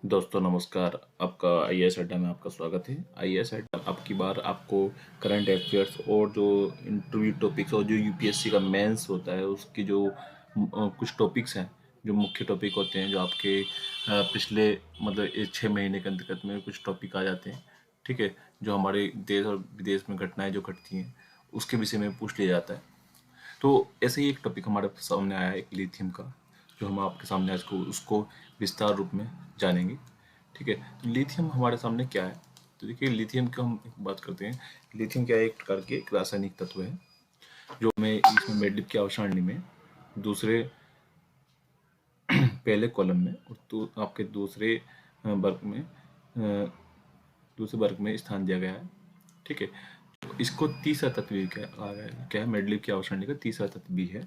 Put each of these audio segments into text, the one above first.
दोस्तों नमस्कार। आपका आईएएस अड्डा में आपका स्वागत है। आईएएस अड्डा आपकी बार आपको करंट अफेयर्स और जो इंटरव्यू टॉपिक्स और जो यूपीएससी का मेंस होता है उसकी जो कुछ टॉपिक्स हैं, जो मुख्य टॉपिक होते हैं, जो आपके पिछले मतलब 6 महीने के अंतर्गत में कुछ टॉपिक आ जाते हैं, ठीक है, जो हमारे देश और विदेश में घटनाएं जो घटती हैं उसके विषय में पूछ लिया जाता है। तो ऐसे ही एक टॉपिक हमारे सामने आया है, एक लिथियम का, जो हम आपके सामने आज को उसको विस्तार रूप में जानेंगे। ठीक है, तो लिथियम हमारे सामने क्या है? तो देखिए, लिथियम की हम बात करते हैं। लिथियम क्या है? एक प्रकार के एक रासायनिक तत्व है जो हमें इसमें मेडलिप की आवर्त सारणी में दूसरे पहले कॉलम में और तो आपके दूसरे वर्ग में दूसरे वर्ग में स्थान दिया गया है। ठीक है, तो इसको तीसरा तत्व भी कहा गया है। क्या है? मेडलिप की आवर्त सारणी का तीसरा तत्व भी है।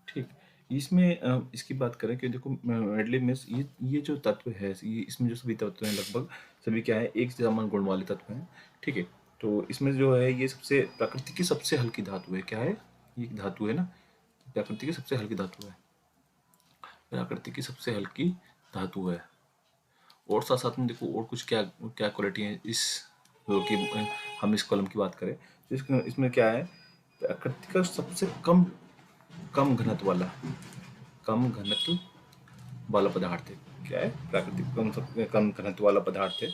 ठीक, इसमें इसकी बात करें कि देखो, मेडलिप में ये जो तत्व है, ये इसमें जो सभी तत्व हैं लगभग सभी क्या है, एक समान गुण वाले तत्व हैं। ठीक है, तो इसमें जो है ये सबसे प्रकृति की सबसे हल्की धातु है। क्या है? ये धातु है ना, प्रकृति की सबसे हल्की धातु है। प्रकृति की सबसे हल्की धातु है। और साथ साथ में देखो और कुछ क्या क्या क्वालिटी है इस, जो कि हम इस कॉलम की बात करें तो इसमें क्या है? प्रकृति का सबसे कम कम घनत्व वाला कम घनत्व वाला पदार्थ है। क्या है? प्राकृतिक कम घनत्व वाला पदार्थ है।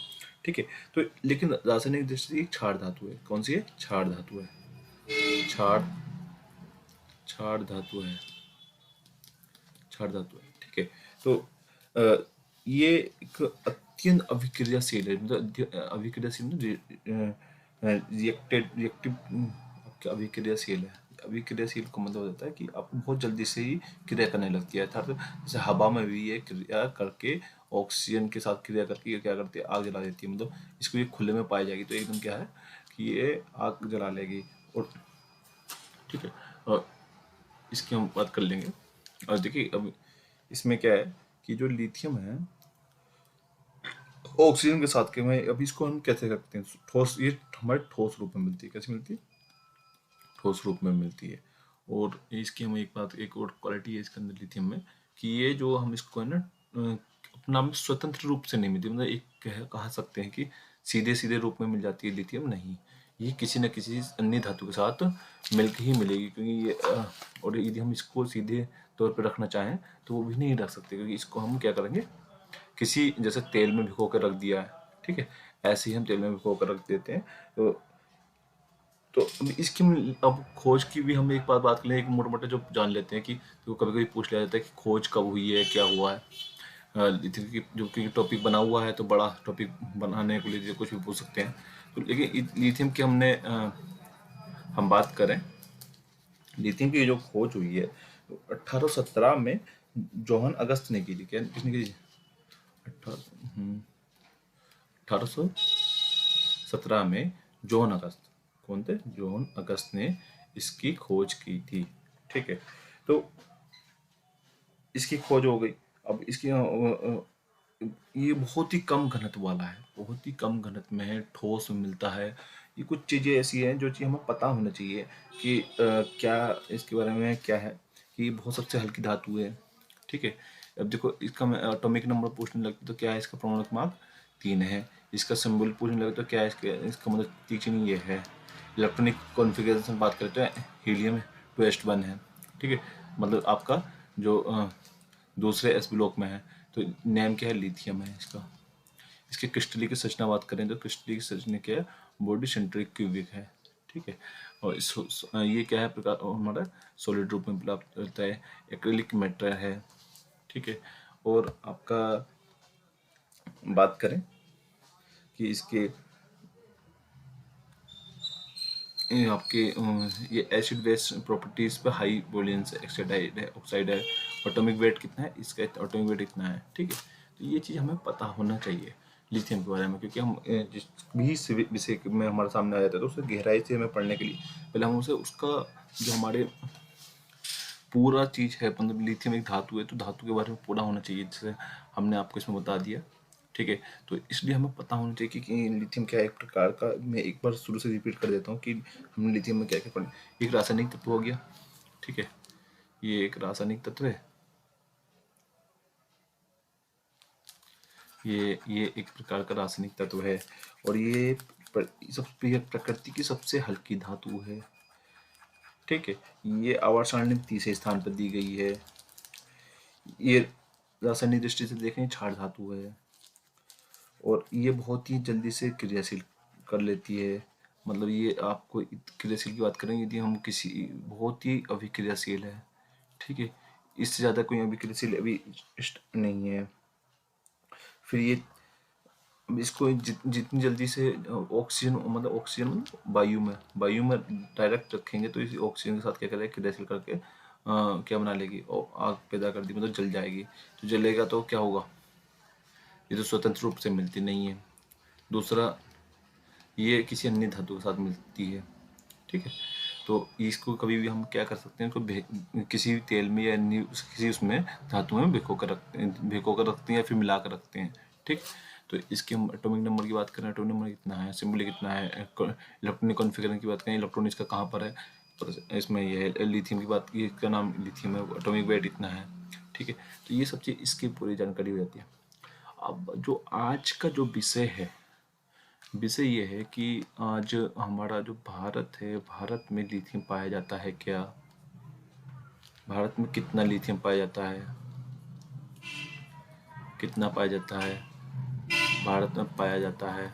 ठीक है, तो लेकिन रासायनिक दृष्टि से एक क्षार धातु है। कौन सी है? क्षार धातु है। क्षार क्षार धातु है। क्षार धातु है। ठीक है, तो ये एक अत्यंत अभिक्रियाशील है। मतलब अभिक्रियाशील, रिएक्टिव, आपका अभिक्रियाशील है। अभिक्रियाशील का मतलब होता है कि आपको बहुत जल्दी से ही क्रिया करने लगती है। अर्थात जैसे हवा में भी ये क्रिया करके ऑक्सीजन के साथ क्रिया करके ये क्या करती है? आग जला देती है। मतलब इसको ये खुले में पाई जाएगी तो एकदम क्या है कि ये आग जला लेगी। और ठीक है, और इसकी हम बात कर लेंगे। और देखिए, अब इसमें क्या है कि जो लिथियम है ऑक्सीजन के साथ के में, अब इसको हम कैसे रखते हैं? ठोस, ये हमारे ठोस रूप में मिलती है। कैसे मिलती है? ठोस रूप में मिलती है। और इसकी हम एक बात, एक और क्वालिटी है इसके अंदर लिथियम में कि ये जो हम इसको है ना अपना में स्वतंत्र रूप से नहीं मिलती। मतलब एक कह सकते हैं कि सीधे सीधे रूप में मिल जाती है लिथियम, नहीं, ये किसी न किसी अन्य धातु के साथ मिलकर ही मिलेगी। क्योंकि ये और यदि हम इसको सीधे तौर पर रखना चाहें तो वो भी नहीं रख सकते, क्योंकि इसको हम क्या करेंगे, किसी जैसे तेल में भिगो कर रख दिया है। ठीक है, ऐसे ही हम तेल में भिगो कर रख देते हैं। तो अब इसकी अब खोज की भी हम एक बात कर लें, एक मोटा मोटा जो जान लेते हैं कि तो कभी कभी पूछ लिया जाता है कि खोज कब हुई है, क्या हुआ है। लिथियम की जो कि टॉपिक बना हुआ है तो बड़ा टॉपिक बनाने के लिए कुछ भी पूछ सकते हैं। तो लेकिन लिथियम की हम बात करें, लिथियम की जो खोज हुई है 1817 में जोहन अगस्त ने की थी। क्या किसने की थी? 1817 में जोहन अगस्त, कौन थे? जोहन अगस्त ने इसकी खोज की थी। ठीक है, तो इसकी खोज हो गई। अब इसकी ये बहुत ही कम घनत्व वाला है, बहुत ही कम घनत्व में है, ठोस में मिलता है। ये कुछ चीज़ें ऐसी हैं जो चीज़ हमें पता होना चाहिए कि क्या इसके बारे में क्या है कि ये बहुत सबसे हल्की धातु है। ठीक है, अब देखो इसका एटॉमिक नंबर पूछने लगते तो क्या है? इसका परमाणु क्रमांक 3 है। इसका सिंबल पूछने लगे तो क्या है? इसका मतलब तीक्ष्ण ये है। इलेक्ट्रॉनिक कॉन्फ़िगरेशन बात करें तो हीलियम 2s1 है। ठीक है, मतलब आपका जो दूसरे एस ब्लॉक में है। तो नेम क्या है? लिथियम है इसका। इसके क्रिस्टली की संरचना बात करें तो क्रिस्टली की संरचना क्या है? बॉडी सेंट्रिक क्यूबिक है। ठीक है, और ये क्या है? प्रकार हमारा सॉलिड रूप में प्राप्त होता है। एक्रिलिक मैटर है। ठीक है, और आपका बात करें कि इसके ये आपके ये एसिड बेस प्रॉपर्टीज पे हाई वॉलेंस ऑक्साइड है। ऑक्साइड है। एटॉमिक वेट कितना है इसका? एटॉमिक वेट इतना है। ठीक है, तो ये चीज़ हमें पता होना चाहिए लिथियम के बारे में, क्योंकि हम जिस भी विषय में हमारे सामने आ जाता है तो उसे गहराई से हमें पढ़ने के लिए पहले हम उसे उसका जो हमारे पूरा चीज़ है, मतलब लिथियम एक धातु है तो धातु के बारे में पूरा होना चाहिए, जैसे हमने आपको इसमें बता दिया। ठीक है, तो इसलिए हमें पता होना चाहिए कि लिथियम क्या एक प्रकार का, मैं एक बार शुरू से रिपीट कर देता हूँ कि हमने लिथियम में क्या क्या पढ़ा। एक रासायनिक तत्व हो गया। ठीक है, ये एक रासायनिक तत्व है। ये एक प्रकार का रासायनिक तत्व है और ये प्रकृति की सबसे हल्की धातु है। ठीक है, ये आवर्त सारणी में तीसरे स्थान पर दी गई है। ये रासायनिक दृष्टि से देखें क्षार धातु है और ये बहुत ही जल्दी से क्रियाशील कर लेती है। मतलब ये आपको क्रियाशील की बात करें, यदि हम किसी बहुत ही अभिक्रियाशील है। ठीक है, इससे ज़्यादा कोई अभिक्रियाशील अभी नहीं है। फिर ये इसको जितनी जल्दी से ऑक्सीजन मतलब वायु में डायरेक्ट रखेंगे तो इस ऑक्सीजन के साथ क्या करेगा, क्रियाशील करके क्या बना लेगी और आग पैदा कर दी, मतलब जल जाएगी। तो जलेगा तो क्या होगा, ये तो स्वतंत्र रूप से मिलती नहीं है। दूसरा, ये किसी अन्य धातु के साथ मिलती है। ठीक है, तो इसको कभी भी हम क्या कर सकते हैं, इसको किसी भी तेल में या अन्य किसी उसमें धातु में भिगो कर रखते हैं या फिर मिला कर रखते हैं। ठीक, तो इसके हम एटॉमिक नंबर की बात करें, एटॉमिक नंबर कितना है, सिंबल कितना है, इलेक्ट्रॉनिक कॉन्फ़िगरेशन की बात करें, इलेक्ट्रॉन इसका कहाँ पर है, और इसमें ये है लिथियम की बात की, इसका नाम लिथियम है, एटॉमिक वेट इतना है। ठीक है, तो ये सब चीज़ इसकी पूरी जानकारी हो जाती है। अब जो आज का जो विषय ये है कि आज हमारा जो भारत है, भारत में लिथियम पाया जाता है क्या, भारत में कितना लिथियम पाया जाता है, कितना पाया जाता है, भारत में पाया जाता है,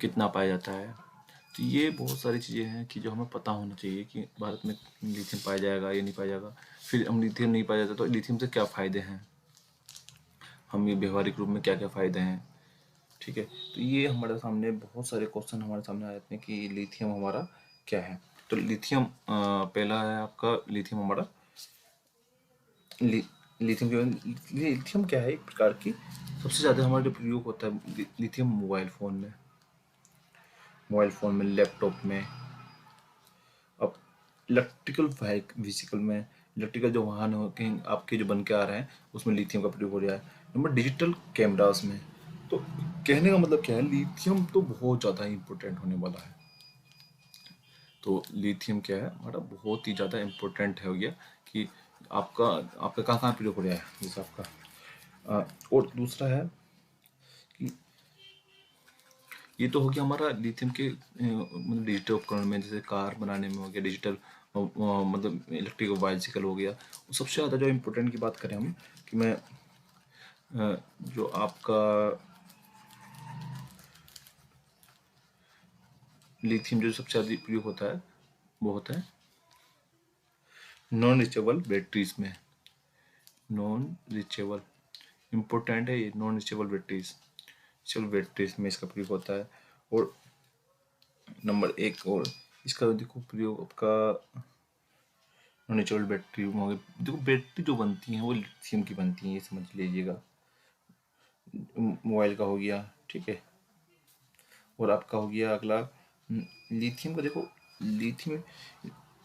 कितना पाया जाता है। तो ये बहुत सारी चीज़ें हैं कि जो हमें पता होना चाहिए कि भारत में लिथियम पाया जाएगा या नहीं पाया जाएगा। फिर हम लिथियम नहीं पाया जाता तो लिथियम से क्या फ़ायदे हैं, हम ये व्यवहारिक रूप में क्या क्या फ़ायदे हैं। ठीक है, तो ये हमारे सामने बहुत सारे क्वेश्चन हमारे सामने आ जाते हैं कि लिथियम हमारा क्या है। तो लिथियम पहला है आपका, लिथियम हमारा लिथियम क्या है, एक प्रकार की सबसे ज़्यादा हमारा जो प्रयोग होता है लिथियम मोबाइल फ़ोन में, लैपटॉप में, अब इलेक्ट्रिकल व्हीकल में, इलेक्ट्रिकल जो वाहन हो के आपके जो बन के आ रहे हैं उसमें लिथियम का प्रयोग हो रहा है। नंबर डिजिटल कैमरास में। तो कहने का मतलब क्या है, लिथियम तो बहुत ज़्यादा इम्पोर्टेंट होने वाला है। तो लिथियम क्या है हमारा, बहुत ही ज़्यादा इम्पोर्टेंट हो गया कि आपका आपका कहाँ कहाँ प्रयोग हो रहा है, जैसे आपका और दूसरा है कि ये तो हो गया हमारा लिथियम के मतलब डिजिटल उपकरण में, जैसे कार बनाने में हो गया डिजिटल, मतलब इलेक्ट्रिक बाइसिकल हो गया। सबसे ज़्यादा जो इम्पोर्टेंट की बात करें हम, कि मैं जो आपका लिथियम जो सबसे ज़्यादा प्रयोग होता है वो होता है नॉन रिचेबल बैटरीज में। नॉन रिचेबल इम्पोर्टेंट है ये, नॉन रिचेबल बैटरीज में इसका प्रयोग होता है। और नंबर एक, और इसका देखो प्रयोग आपका नॉन रिचेबल बैटरी में हो गया। देखो बैटरी जो बनती हैं वो लिथियम की बनती हैं, ये समझ लीजिएगा। मोबाइल का हो गया, ठीक है। और आपका हो गया अगला लिथियम का, देखो लिथियम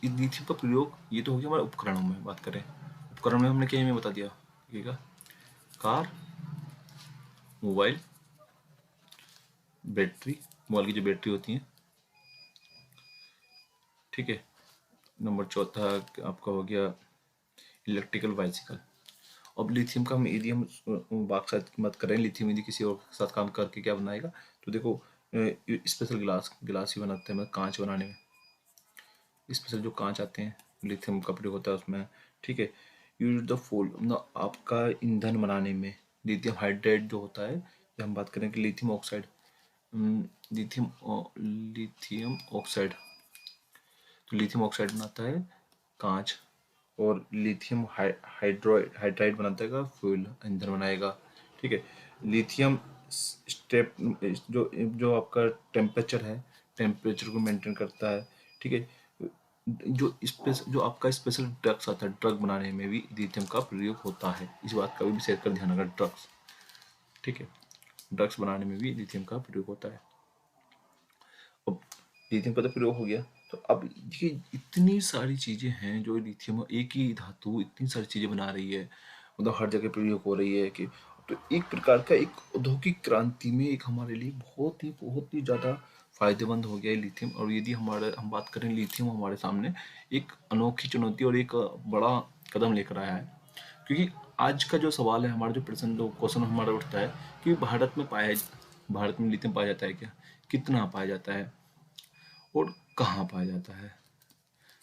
लिथियम का प्रयोग, ये तो हो गया हमारे उपकरणों में। बात करें उपकरण में, हमने क्या में बता दिया, ठीक है, कार, मोबाइल, बैटरी, मोबाइल की जो बैटरी होती है, ठीक है। नंबर चौथा आपका हो गया इलेक्ट्रिकल बाइसिकल। अब लिथियम का हम यदि हम बात मत करें, लिथियम यदि किसी और के साथ काम करके क्या बनाएगा, तो देखो स्पेशल गिलास ही बनाते हैं, कांच बनाने में स्पेशल जो कांच आते हैं लिथियम का प्रयोग होता है उसमें। ठीक है, यूज द फुल आपका ईंधन बनाने में लिथियम हाइड्रेट जो होता है, या हम बात करें कि लिथियम ऑक्साइड, लिथियम ऑक्साइड, तो लिथियम ऑक्साइड बनाता है कांच, और लिथियम हाइड्राइड बनाता है फ्यूल, ईंधन बनाएगा। ठीक है, लिथियम स्टेप जो जो आपका टेम्परेचर है, टेम्परेचर को मेंटेन करता है। ठीक है, जो आपका स्पेशल ड्रग्स आता है, ड्रग बनाने में भी लिथियम का प्रयोग होता है। इस बात का भी विशेष कर ध्यान रखना, ड्रग्स, ठीक है, ड्रग्स बनाने में भी लिथियम का प्रयोग होता है। अब लिथियम का तो प्रयोग हो गया, तो अब देखिए इतनी सारी चीज़ें हैं जो लिथियम, एक ही धातु इतनी सारी चीज़ें बना रही है, मतलब हर जगह प्रयोग हो रही है कि तो एक प्रकार का एक औद्योगिक क्रांति में एक हमारे लिए बहुत ही ज़्यादा फायदेमंद हो गया है लिथियम। और यदि हम बात करें, लिथियम हमारे सामने एक अनोखी चुनौती और एक बड़ा कदम लेकर आया है, क्योंकि आज का जो सवाल है, हमारा जो प्रश्न जो क्वेश्चन हमारा उठता है कि भारत में लिथियम पाया जाता है क्या, कितना पाया जाता है और कहाँ पाया जाता है।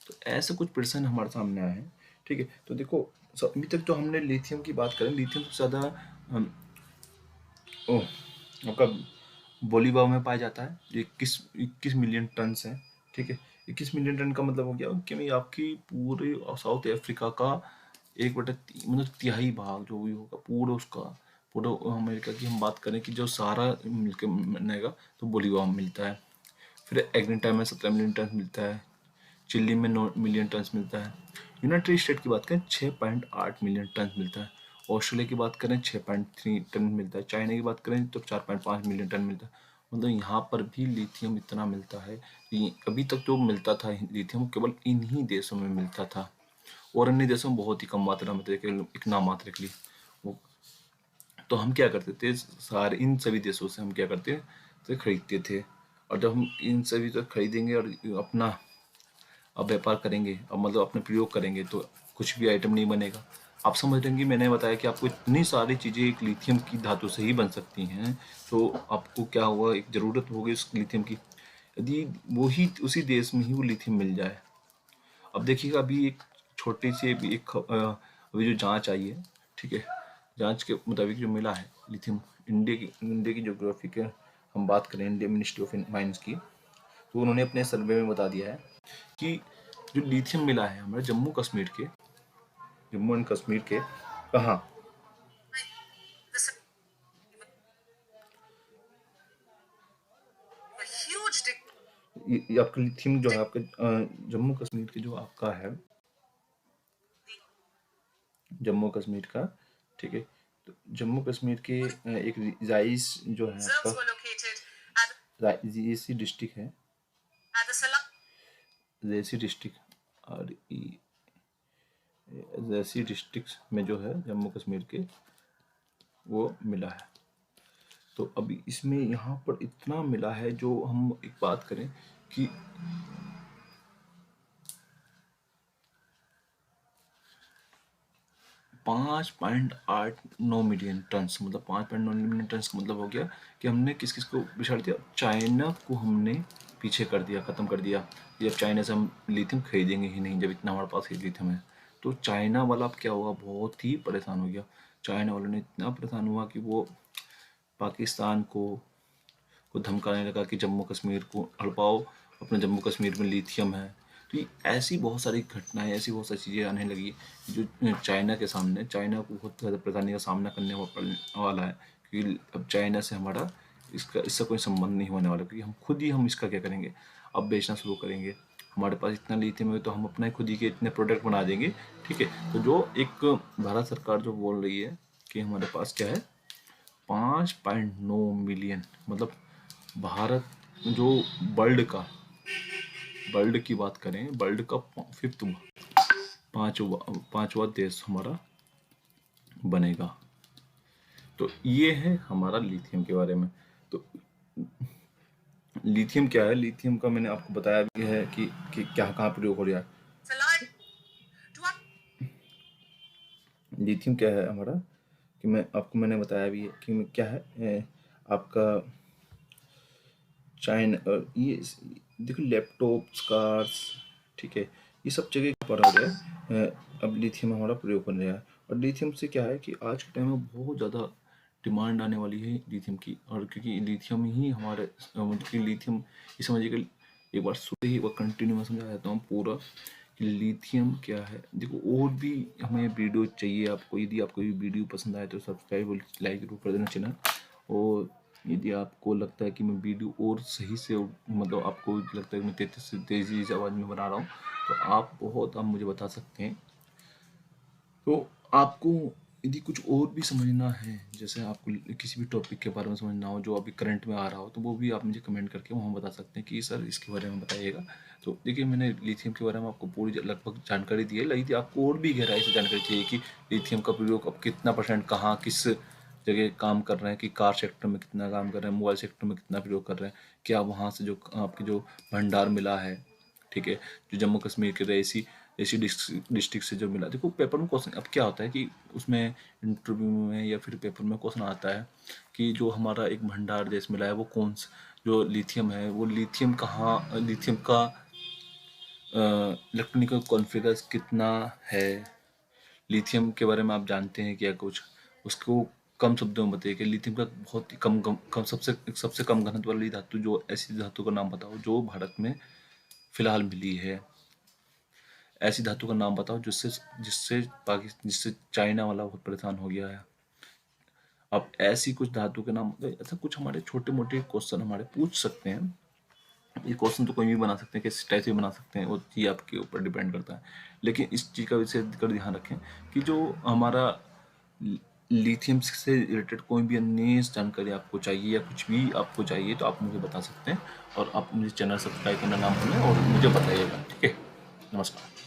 तो ऐसे कुछ प्रश्न हमारे सामने आए हैं। ठीक है, तो देखो अभी तक जो हमने लिथियम की बात करें, लिथियम सबसे ज़्यादा आपका बोलीबाव में पाया जाता है, जो 21 मिलियन टन है। ठीक है, 21 मिलियन टन का मतलब हो गया कि आपकी पूरे साउथ अफ्रीका का 1/3 मतलब तिहाई भाग जो भी होगा पूरा उसका, पूरा अमेरिका की हम बात करें कि जो सारा मिलकर बनेगा तो बोलीबाव में मिलता है। फिर एग्रीटाइम में 17 मिलियन टन मिलता है, चिली में 9 मिलियन टन मिलता है, यूनाइटेड स्टेट की बात करें 6.8 मिलियन टन मिलता है, ऑस्ट्रेलिया की बात करें 6.3 टन मिलता है, चाइना की बात करें तो 4.5 मिलियन टन मिलता है। मतलब यहाँ पर भी लिथियम इतना मिलता है कि अभी तक जो मिलता था लिथियम केवल इन्हीं देशों में मिलता था, और अन्य देशों में बहुत ही कम मात्रा में, एक नाम मात्र के लिए वो। तो हम क्या करते थे, सारे इन सभी देशों से हम क्या करते थे, खरीदते थे। और जब हम इन सभी से खरीदेंगे और अपना अब व्यापार करेंगे, अब मतलब अपने प्रयोग करेंगे, तो कुछ भी आइटम नहीं बनेगा। आप समझ रहे हैं कि मैंने बताया कि आपको इतनी सारी चीज़ें एक लिथियम की धातु से ही बन सकती हैं, तो आपको क्या हुआ, एक ज़रूरत होगी उस लिथियम की, यदि वही उसी देश में ही वो लिथियम मिल जाए। अब देखिएगा अभी एक छोटी सी अभी जो जांच आई है, ठीक है, जांच के मुताबिक जो मिला है लिथियम, इंडिया की ज्योग्राफी के हम बात करें, इंडियन मिनिस्ट्री ऑफ माइंस की, तो उन्होंने अपने सर्वे में बता दिया है कि जो लिथियम मिला है हमारे जम्मू एंड कश्मीर के कहाँ, ये आपका लिथियम जो है आपका जम्मू कश्मीर के जो आपका है, जम्मू कश्मीर का, ठीक है, तो जम्मू कश्मीर के एक जाइस जो है आपका रेसी डिस्ट्रिक्ट है, रेसी डिस्ट्रिक्ट और रेसी डिस्ट्रिक्ट में जो है जम्मू कश्मीर के वो मिला है। तो अभी इसमें यहाँ पर इतना मिला है, जो हम एक बात करें कि 5.89 मिलियन टन, मतलब 5.9 मिलियन टन का मतलब हो गया कि हमने किस किस को बिछाड़ दिया, चाइना को हमने पीछे कर दिया, ख़त्म कर दिया। जब चाइना से हम लिथियम खरीदेंगे ही नहीं, जब इतना हमारे पास ही लिथियम है, तो चाइना वाला अब क्या हुआ, बहुत ही परेशान हो गया। चाइना वालों ने इतना परेशान हुआ कि वो पाकिस्तान को धमकाने लगा कि जम्मू कश्मीर को हड़पाओ, अपने जम्मू कश्मीर में लिथियम है। तो ये ऐसी बहुत सारी घटनाएं, ऐसी बहुत सारी चीज़ें आने लगी जो चाइना के सामने, चाइना को बहुत ज़्यादा परेशानी का सामना करने वाला है, क्योंकि अब चाइना से हमारा इससे कोई संबंध नहीं होने वाला, क्योंकि हम खुद ही हम इसका क्या करेंगे, अब बेचना शुरू करेंगे। हमारे पास इतना लिथियम है तो हम अपना खुद ही के इतने प्रोडक्ट बना देंगे। ठीक है, तो जो एक भारत सरकार जो बोल रही है कि हमारे पास क्या है 5.9 मिलियन, मतलब भारत जो वर्ल्ड की बात करें, वर्ल्ड का फिफ्थ पांचवा देश हमारा बनेगा। तो ये है हमारा लिथियम के बारे में। तो लिथियम क्या है, लिथियम का मैंने आपको बताया भी है कि क्या कहाँ प्रयोग हो रहा है। लिथियम क्या है हमारा, कि मैंने बताया भी है कि क्या है आपका चाइना, ये देखो लैपटॉप्स, कार्स, ठीक है, ये सब जगह पर हो रहा है। अब लिथियम हमारा प्रयोग कर रहा है, और लिथियम से क्या है कि आज के टाइम में बहुत ज़्यादा डिमांड आने वाली है लिथियम की, और क्योंकि लिथियम ही हमारे लिथियम, ये समझिए एक बार सुबह ही एक कंटिन्यू में समझा देता हूँ पूरा कि लिथियम क्या है। देखो और भी हमें वीडियो चाहिए आपको, यदि आपको ये वीडियो पसंद आए तो सब्सक्राइब और लाइक जरूर कर देना चैनल। और यदि आपको लगता है कि मैं वीडियो और सही से, मतलब आपको लगता है कि मैं तेज़ी से आवाज़ में बना रहा हूँ, तो आप मुझे बता सकते हैं। तो आपको यदि कुछ और भी समझना है, जैसे आपको किसी भी टॉपिक के बारे में समझना हो जो अभी करंट में आ रहा हो, तो वो भी आप मुझे कमेंट करके वहाँ बता सकते हैं कि सर इसके बारे में बताइएगा। तो देखिए मैंने लिथियम के बारे में आपको पूरी लगभग जानकारी दी है, लेकिन आपको और भी गहराई से जानकारी चाहिए कि लिथियम का प्रयोग अब कितना % कहाँ किस जगह काम कर रहे हैं, कि कार सेक्टर में कितना काम कर रहे हैं, मोबाइल सेक्टर में कितना प्रयोग कर रहे हैं, क्या वहाँ से जो आपके जो भंडार मिला है, ठीक है, जो जम्मू कश्मीर के रईसी इसी डिस्ट्रिक्ट से जो मिला। देखो पेपर में क्वेश्चन अब क्या होता है कि उसमें इंटरव्यू में या फिर पेपर में क्वेश्चन आता है कि जो हमारा एक भंडार देश मिला है वो कौन सा, जो लिथियम है वो लिथियम कहाँ, लिथियम का इलेक्ट्रॉनिक कॉन्फ़िगर कितना है, लिथियम के बारे में आप जानते हैं क्या कुछ, उसको कम शब्दों में बताइए कि लिथियम का बहुत ही कम सबसे कम घनत्व वाली धातु, जो ऐसी धातु का नाम बताओ जो भारत में फिलहाल मिली है। ऐसी धातु का नाम बताओ जिससे जिससे चाइना वाला बहुत परेशान हो गया है। अब ऐसी कुछ धातु के नाम, ऐसा कुछ हमारे छोटे मोटे क्वेश्चन हमारे पूछ सकते हैं। ये क्वेश्चन तो कोई भी बना सकते हैं, किस टाइप से बना सकते हैं वो चीज़ आपके ऊपर डिपेंड करता है। लेकिन इस चीज़ का विशेष कर ध्यान रखें कि जो हमारा लिथियम से रिलेटेड कोई भी अन्य जानकारी आपको चाहिए या कुछ भी आपको चाहिए तो आप मुझे बता सकते हैं, और आप मुझे चैनल सब्सक्राइब करना ना भूलें और मुझे बताइएगा। ठीक है, नमस्कार।